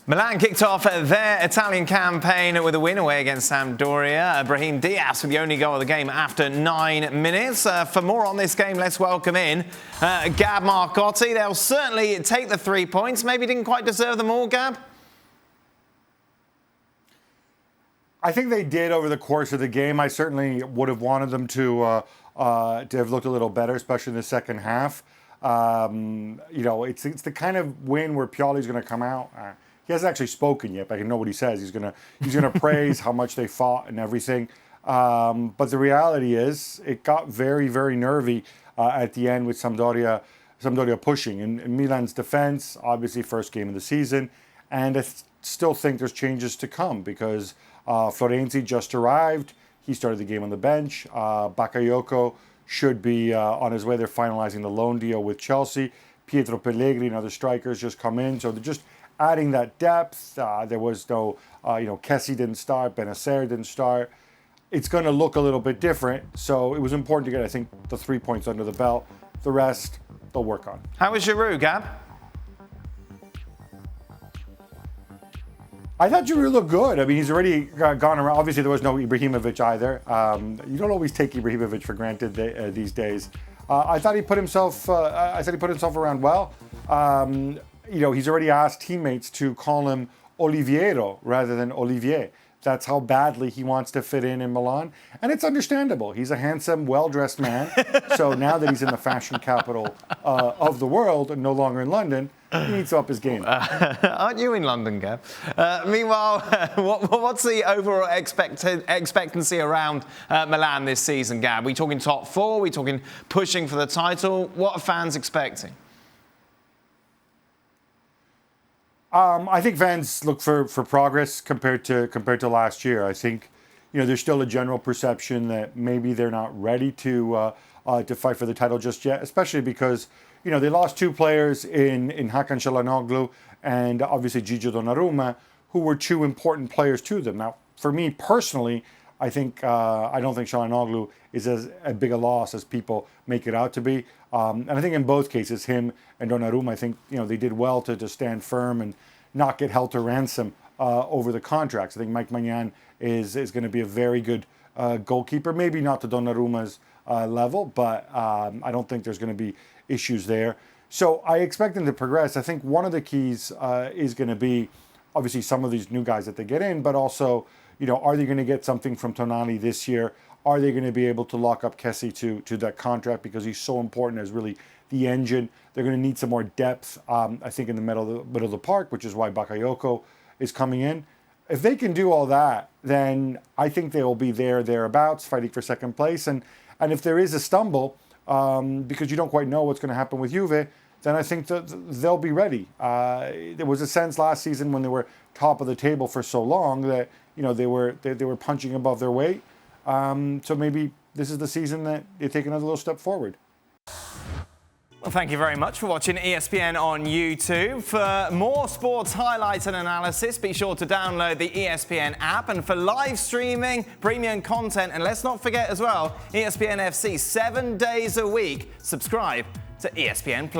Milan kicked off their Italian campaign with a win away against Sampdoria. Brahim Diaz with the only goal of the game after 9 minutes. For more on this game, let's welcome in Gab Marcotti. They'll certainly take the 3 points. Maybe didn't quite deserve them all, Gab? I think they did over the course of the game. I certainly would have wanted them to have looked a little better, especially in the second half. It's the kind of win where Pioli's going to come out. He hasn't actually spoken yet, but I know what he says. He's gonna praise how much they fought and everything. But the reality is, it got very, very nervy at the end with Sampdoria pushing. In Milan's defense, obviously first game of the season, and I still think there's changes to come because Florenzi just arrived. He started the game on the bench. Bakayoko should be on his way. They're finalizing the loan deal with Chelsea. Pietro Pellegrini and other strikers just come in, so they're just adding that depth. There was no, Kessie didn't start, Benacer didn't start. It's going to look a little bit different. So it was important to get, I think, the 3 points under the belt. The rest, they'll work on. How was Giroud, Gab? I thought Giroud looked good. I mean, he's already gone around. Obviously, there was no Ibrahimovic either. You don't always take Ibrahimovic for granted these days. I thought he put himself. Around well. He's already asked teammates to call him Oliviero rather than Olivier. That's how badly he wants to fit in Milan. And it's understandable. He's a handsome, well-dressed man. So now that he's in the fashion capital of the world and no longer in London, he needs to up his game. Aren't you in London, Gab? Meanwhile, what's the overall expectancy around Milan this season, Gab? Are we talking top four? Are we talking pushing for the title? What are fans expecting? I think fans look for progress compared to last year. I think, there's still a general perception that maybe they're not ready to fight for the title just yet, especially because, they lost two players in Hakan Çalhanoğlu and obviously Gigio Donnarumma, who were two important players to them. Now, for me personally, I don't think Çalhanoğlu is as big a loss as people make it out to be. And I think in both cases, him and Donnarumma, I think, they did well to stand firm and not get held to ransom over the contracts. I think Mike Maignan is going to be a very good goalkeeper. Maybe not to Donnarumma's level, but I don't think there's going to be issues there. So I expect them to progress. I think one of the keys is going to be, obviously, some of these new guys that they get in, but also, are they going to get something from Tonali this year? Are they going to be able to lock up Kessie to that contract because he's so important as really the engine? They're going to need some more depth, I think, in the middle of the park, which is why Bakayoko is coming in. If they can do all that, then I think they will be thereabouts, fighting for second place. And if there is a stumble, because you don't quite know what's going to happen with Juve, then I think that they'll be ready. There was a sense last season when they were top of the table for so long that they were punching above their weight. So maybe this is the season that they take another little step forward. Well, thank you very much for watching ESPN on YouTube. For more sports highlights and analysis, be sure to download the ESPN app. And for live streaming, premium content, and let's not forget as well, ESPN FC 7 days a week. Subscribe to ESPN+.